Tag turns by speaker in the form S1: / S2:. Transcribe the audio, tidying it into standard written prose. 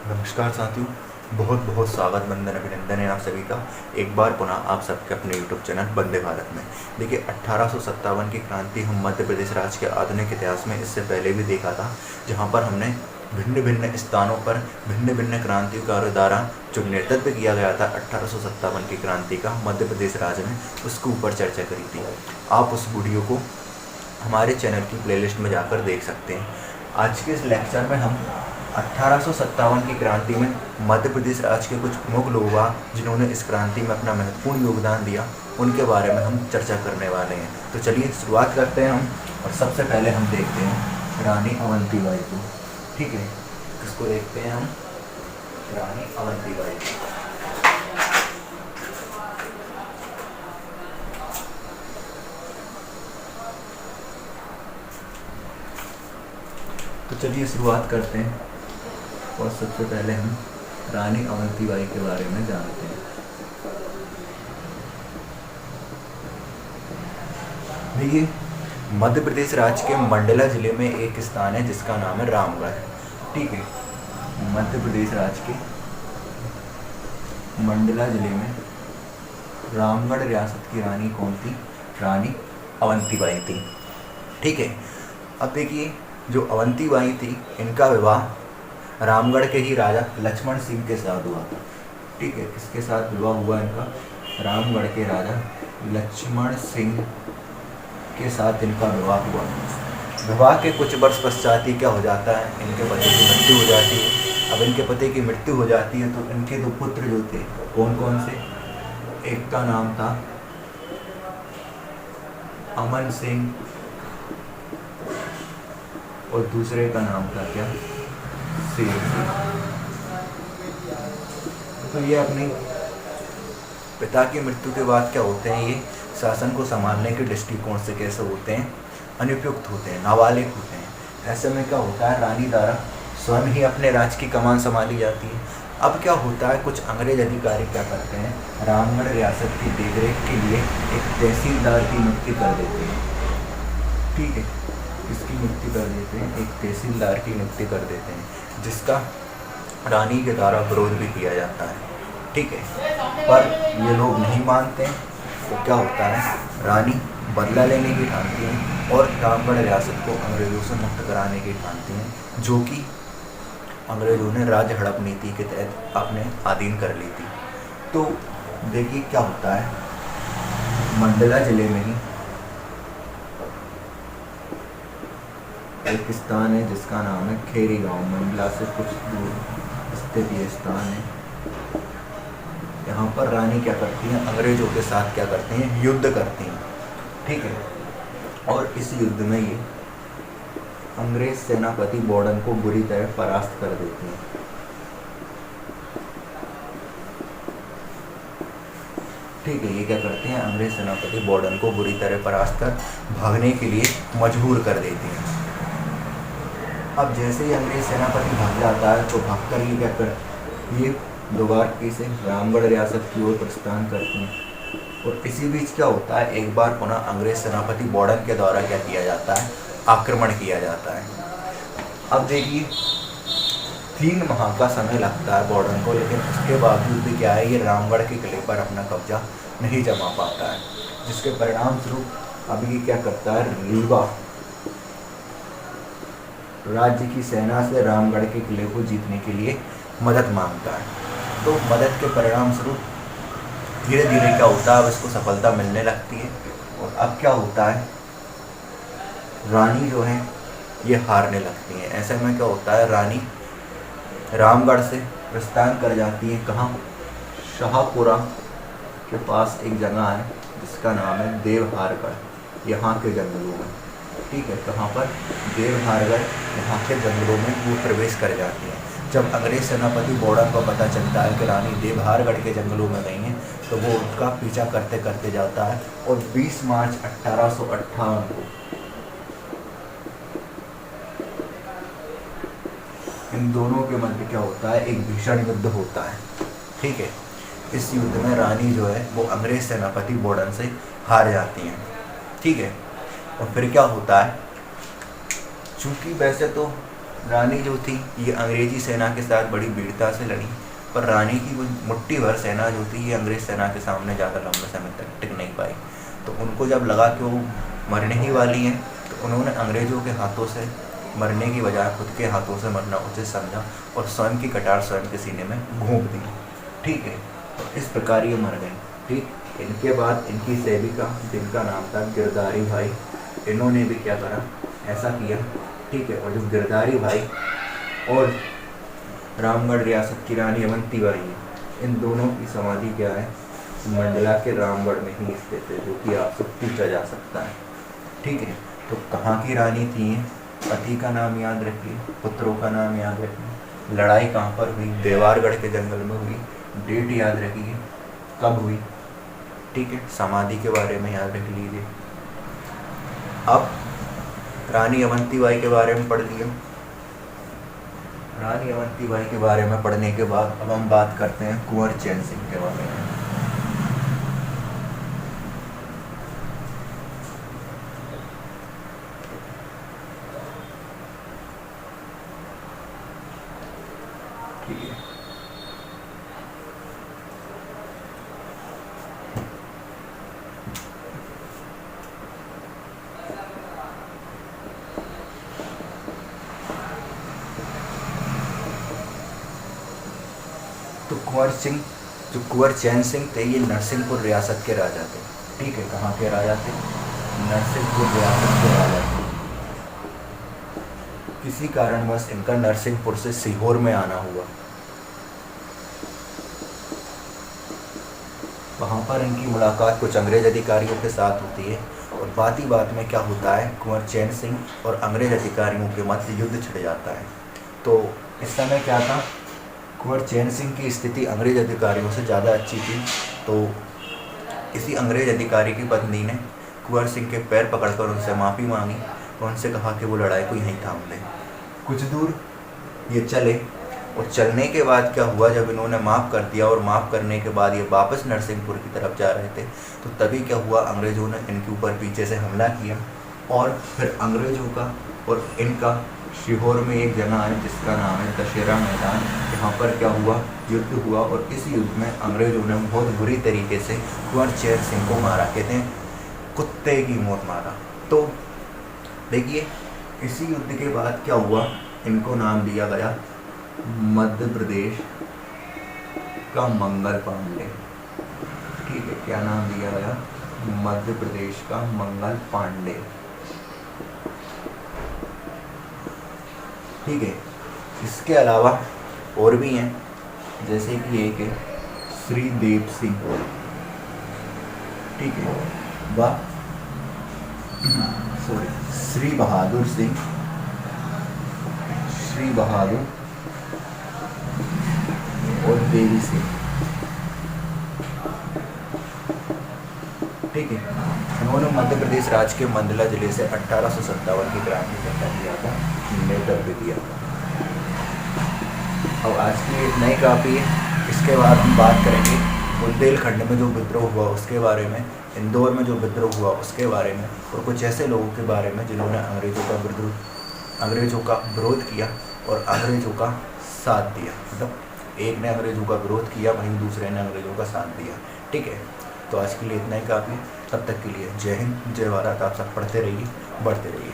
S1: नमस्कार साथियों, बहुत बहुत स्वागत, वंदन, अभिनंदन है आप सभी का एक बार पुनः आप सबके अपने यूट्यूब चैनल वंदे भारत में। देखिए 1857 की क्रांति हम मध्य प्रदेश राज्य के आधुनिक इतिहास में इससे पहले भी देखा था, जहां पर हमने भिन्न भिन्न स्थानों पर भिन्न भिन्न क्रांतिकारों द्वारा जो नेतृत्व किया गया था 1857 की क्रांति का मध्य प्रदेश राज्य में, उसके ऊपर चर्चा करी थी। आप उस वीडियो को हमारे चैनल की प्लेलिस्ट में जाकर देख सकते हैं। आज के इस लेक्चर में हम 1857 की क्रांति में मध्य प्रदेश राज्य के कुछ प्रमुख लोग जिन्होंने इस क्रांति में अपना महत्वपूर्ण योगदान दिया, उनके बारे में हम चर्चा करने वाले हैं। तो चलिए शुरुआत करते हैं हम। और सबसे पहले हम देखते हैं रानी अवंतीबाई को। ठीक है, इसको देखते हैं हम, रानी अवंतीबाई को। तो चलिए शुरुआत करते हैं और सबसे पहले हम रानी अवंतीबाई के बारे में जानते हैं। देखिए, मध्य प्रदेश राज्य के मंडला जिले में एक स्थान है जिसका नाम है रामगढ़। ठीक है, मध्य प्रदेश राज्य के मंडला जिले में रामगढ़ रियासत की रानी कौन थी? रानी अवंतीबाई थी। ठीक है, अब देखिए, जो अवंतीबाई थी, इनका विवाह रामगढ़ के ही राजा लक्ष्मण सिंह के साथ हुआ था। ठीक है, किसके साथ विवाह हुआ इनका? रामगढ़ के राजा लक्ष्मण सिंह के साथ इनका विवाह हुआ। विवाह के कुछ वर्ष पश्चात ही क्या हो जाता है, इनके पति की मृत्यु हो जाती है। अब इनके पति की मृत्यु हो जाती है तो इनके दो पुत्र जो थे, कौन कौन से? एक का नाम था अमन सिंह और दूसरे का नाम था क्या? तो ये अपने पिता की मृत्यु के बाद क्या होते हैं, ये शासन को संभालने के दृष्टिकोण से कैसे होते हैं? अनुपयुक्त होते हैं, नाबालिग होते हैं। ऐसे में क्या होता है, रानी द्वारा स्वयं ही अपने राज्य की कमान संभाली जाती है। अब क्या होता है, कुछ अंग्रेज अधिकारी क्या करते हैं, रामगढ़ रियासत की देखरेख के लिए एक तहसीलदार की नियुक्ति कर देते हैं। ठीक है, इसकी नियुक्ति कर देते हैं, एक तहसीलदार की नियुक्ति कर देते हैं, जिसका रानी के द्वारा विरोध भी किया जाता है। ठीक है, पर ये लोग नहीं मानते हैं। तो क्या होता है, रानी बदला लेने की ठानती हैं और रामगढ़ रियासत को अंग्रेजों से मुक्त कराने की ठानती हैं, जो कि अंग्रेजों ने राज्य हड़प नीति के तहत अपने अधीन कर ली थी। तो देखिए क्या होता है, मंडला जिले में ही एक स्थान है जिसका नाम है खेरी गांव। मंडला से कुछ दूर स्थित ये स्थान है। यहाँ पर रानी क्या करती हैं, अंग्रेजों के साथ क्या करती हैं, युद्ध करती हैं। ठीक है, और इस युद्ध में ये अंग्रेज सेनापति बॉर्डन को बुरी तरह परास्त कर देती हैं। ठीक है, ये क्या करते हैं, अंग्रेज सेनापति बॉर्डन को बुरी तरह परास्त कर भागने के लिए मजबूर कर देती हैं। अब जैसे ही अंग्रेज सेनापति भाग जाता है तो भागकर ये क्या कर, ये दोबारा से रामगढ़ रियासत की ओर प्रस्थान करते हैं। और इसी बीच क्या होता है, एक बार पुनः अंग्रेज सेनापति बॉर्डन के द्वारा क्या किया जाता है, आक्रमण किया जाता है। अब देखिए 3 माह का समय लगता है बॉर्डन को, लेकिन उसके बावजूद भी क्या है, ये रामगढ़ के किले पर अपना कब्जा नहीं जमा पाता है, जिसके परिणाम स्वरूप अब ये क्या करता है, रीवा राज्य की सेना से रामगढ़ के किले को जीतने के लिए मदद मांगता है। तो मदद के परिणाम स्वरूप धीरे धीरे क्या होता है, अब इसको सफलता मिलने लगती है। और अब क्या होता है, रानी जो है ये हारने लगती है। ऐसे में क्या होता है, रानी रामगढ़ से प्रस्थान कर जाती है। कहाँ? शाहपुरा के पास एक जगह है जिसका नाम है देवहारगढ़, यहाँ के जंगलों में। ठीक है, कहाँ पर? देवहारगढ़, यहाँ के जंगलों में वो प्रवेश कर जाती है। जब अंग्रेज सेनापति बॉर्डन को पता चलता है कि रानी देवहारगढ़ के जंगलों में गई हैं, तो वो उनका पीछा करते करते जाता है और 20 मार्च 1858 को इन दोनों के मध्य क्या होता है, एक भीषण युद्ध होता है। ठीक है, इस युद्ध में रानी जो है वो अंग्रेज सेनापति बॉर्डन से हार जाती हैं। ठीक है, और फिर क्या होता है, चूँकि वैसे तो रानी जो थी ये अंग्रेजी सेना के साथ बड़ी वीरता से लड़ी, पर रानी की वो मुट्ठी भर सेना जो थी ये अंग्रेज सेना के सामने ज़्यादा लंबे समय तक टिक नहीं पाई। तो उनको जब लगा कि वो मरने ही वाली हैं, तो उन्होंने अंग्रेज़ों के हाथों से मरने की बजाय खुद के हाथों से मरना उचित समझा और स्वयं की कटार स्वयं के सीने में घोंप दी। ठीक है, तो इस प्रकार ये मर गई। ठीक, इनके बाद इनकी सेविका जिनका नाम था गिरधारी भाई, इन्होंने भी क्या करा, ऐसा किया। ठीक है, और जो गिरधारी भाई और रामगढ़ रियासत की रानी अवंती बाई है, इन दोनों की समाधि क्या है, मंडला के रामगढ़ में ही स्थित है, जो कि आपसे पूछा जा सकता है। ठीक है, तो कहाँ की रानी थी, पति का नाम याद रखिए, पुत्रों का नाम याद रखिए, लड़ाई कहाँ पर हुई, देवारगढ़ के जंगल में हुई, डेट याद रखिए कब हुई। ठीक है, समाधि के बारे में याद रख लीजिए। अब रानी अवंती बाई के बारे में पढ़ लिया। रानी अवंती बाई के बारे में पढ़ने के बाद अब हम बात करते हैं कुंवर चैन सिंह के बारे में। ठीक है, तो कुंवर चैन सिंह थे, ये नरसिंहपुर रियासत के राजा थे। ठीक है, कहाँ के राजा थे, नरसिंहपुर रियासत के राजा थे। किसी कारणवश इनका नरसिंहपुर से सीहोर में आना हुआ। वहाँ पर इनकी मुलाकात कुछ अंग्रेज अधिकारियों के साथ होती है और बात ही बात में क्या होता है, कुंवर चैन सिंह और अंग्रेज अधिकारियों के मध्य युद्ध छिड़ जाता है। तो इस समय क्या था, कुंवर चैन सिंह की स्थिति अंग्रेज अधिकारियों से ज़्यादा अच्छी थी। तो किसी अंग्रेज अधिकारी की पत्नी ने कुंवर सिंह के पैर पकड़कर उनसे माफ़ी मांगी और उनसे कहा कि वो लड़ाई को यहीं थाम दें। कुछ दूर ये चले और चलने के बाद क्या हुआ, जब इन्होंने माफ़ कर दिया और माफ़ करने के बाद ये वापस नरसिंहपुर की तरफ जा रहे थे, तो तभी क्या हुआ, अंग्रेज़ों ने इनके ऊपर पीछे से हमला किया और फिर अंग्रेज़ों का और इनका सीहोर में एक जगह है जिसका नाम है दशहरा मैदान। यहाँ पर क्या हुआ, युद्ध हुआ और इस युद्ध में अंग्रेज़ों ने बहुत बुरी तरीके से कुंवर चैन सिंह को मारा, कहते हैं कुत्ते की मौत मारा। तो देखिए, इसी युद्ध के बाद क्या हुआ, इनको नाम दिया गया मध्य प्रदेश का मंगल पांडे। ठीक है, क्या नाम दिया गया, मध्य प्रदेश का मंगल पांडे। ठीक है, इसके अलावा और भी हैं, जैसे कि एक है श्रीदेव सिंह। ठीक है, श्री बहादुर सिंह, श्री बहादुर और देवी सिंह। ठीक है, उन्होंने मध्य प्रदेश राज्य के मंडला जिले से 1857 की क्रांति का किया था, नेतृत्व दिया था। अब आज की एक नई काफ़ी है, इसके बाद हम बात करेंगे बुंदेलखंड में जो विद्रोह हुआ उसके बारे में, इंदौर में जो विद्रोह हुआ उसके बारे में, और कुछ ऐसे लोगों के बारे में जिन्होंने अंग्रेज़ों का विरोध किया और अंग्रेज़ों का साथ दिया। मतलब एक ने अंग्रेज़ों का विरोध किया, वहीं दूसरे ने अंग्रेज़ों का साथ दिया। ठीक है, तो आज के लिए इतना ही काफ़ी है। तब तक के लिए जय हिंद, जय भारत। आप सब पढ़ते रहिए, बढ़ते रहिए।